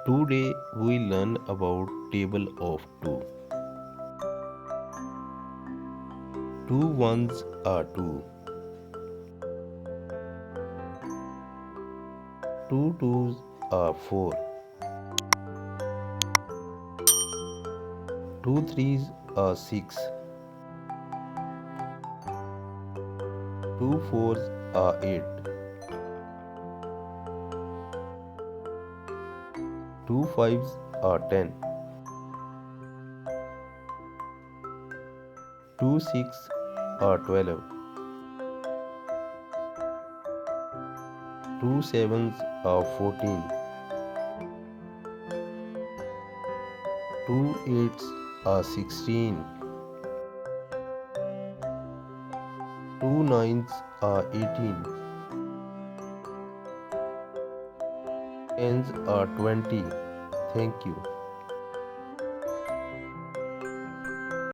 Today we learn about table of 2. Two ones are 2. Two twos are 4. Two threes are 6. Two fours are 8. Two fives are 10. Two six are 12. Two sevens are 14. Two eights are 16. Two nines are 18. Tens are 20. Thank you.